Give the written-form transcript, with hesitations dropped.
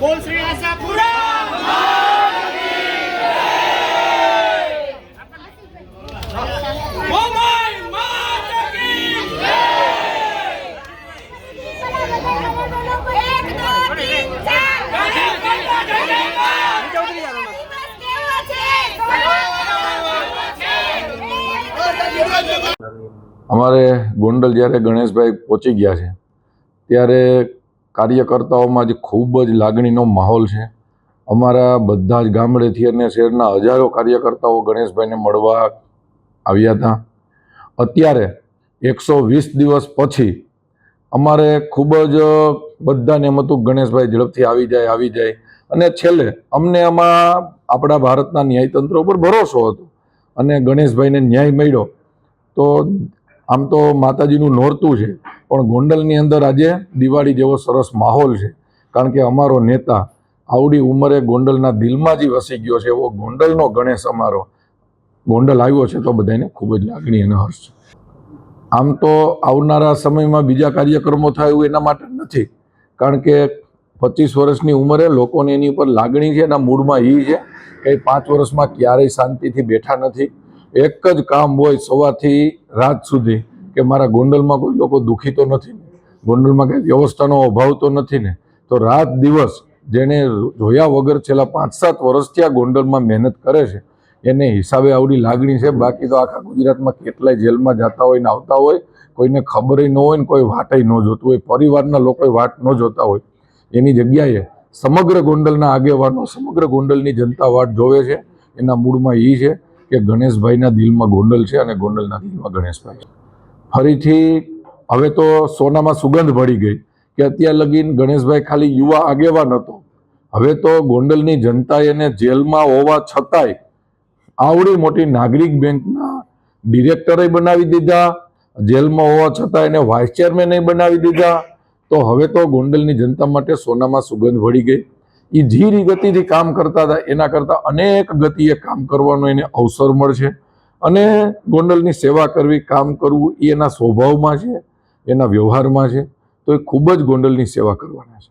બોલ શ્રી આશાપુરા અમારે ગોંડલ જ્યારે ગણેશભાઈ પહોંચી ગયા છે ત્યારે કાર્યકર્તાઓમાં જ ખૂબ જ લાગણીનો માહોલ છે. અમારા બધા જ ગામડેથી અને શહેરના હજારો કાર્યકર્તાઓ ગણેશભાઈને મળવા આવ્યા હતા. અત્યારે 120 દિવસ પછી અમારે ખૂબ જ બધાને એમ હતું ગણેશભાઈ ઝડપથી આવી જાય અને છેલ્લે અમને આમાં આપણા ભારતના ન્યાયતંત્ર ઉપર ભરોસો હતો અને ગણેશભાઈને ન્યાય મળ્યો. તો આમ તો માતાજીનું નોરતું છે, પણ ગોંડલની અંદર આજે દિવાળી જેવો સરસ માહોલ છે, કારણ કે અમારો નેતા આવડી ઉંમરે ગોંડલના દિલમાં જ વસી ગયો છે. એવો ગોંડલનો ગણેશ અમારો ગોંડલ આવ્યો છે તો બધાને ખૂબ જ લાગણી અને હર્ષ છે. આમ તો આવનારા સમયમાં બીજા કાર્યક્રમો થાય એવું એના માટે નથી, કારણ કે 25 વર્ષની ઉંમરે લોકોને એની ઉપર લાગણી છે. એના મૂડમાં એ છે કે 5 વર્ષમાં ક્યારેય શાંતિથી બેઠા નથી. એક જ કામ હોય સવારથી રાત સુધી કે મારા ગોંડલમાં કોઈ લોકો દુઃખી તો નથી ને, ગોંડલમાં કંઈ વ્યવસ્થાનો અભાવ તો નથી ને. તો રાત દિવસ જેને જોયા વગર છેલ્લા 5-7 વર્ષથી આ ગોંડલમાં મહેનત કરે છે એને હિસાબે આવડી લાગણી છે. બાકી તો આખા ગુજરાતમાં કેટલાય જેલમાં જતા હોય ને આવતા હોય, કોઈને ખબર ન હોય ને કોઈ વાટય ન જોતું હોય, પરિવારના લોકો વાટ ન જોતા હોય, એની જગ્યાએ સમગ્ર ગોંડલના આગેવાનો, સમગ્ર ગોંડલની જનતા વાટ જોવે છે. એના મૂળમાં એ છે કે ગણેશભાઈના દિલમાં ગોંડલ છે અને ગોંડલના દિલમાં ગણેશભાઈ છે. ફરીથી હવે તો સોનામાં સુગંધ ભળી ગઈ કે અત્યાર લગીન ગણેશભાઈ ખાલી યુવા આગેવાન હતો, હવે તો ગોંડલની જનતાએ એને જેલમાં હોવા છતાંય આવડી મોટી નાગરિક બેંકના ડિરેક્ટરે બનાવી દીધા, જેલમાં હોવા છતાં એને વાઇસ ચેરમેને બનાવી દીધા. તો હવે તો ગોંડલની જનતા માટે સોનામાં સુગંધ ભળી ગઈ. એ ધીરી ગતિથી કામ કરતા હતા એના કરતાં અનેક ગતિએ કામ કરવાનો એને અવસર મળશે અને ગોંડલની સેવા કરવી, કામ કરવું એ એના સ્વભાવમાં છે, એના વ્યવહારમાં છે. તો એ ખૂબ જ ગોંડલની સેવા કરવાના છે.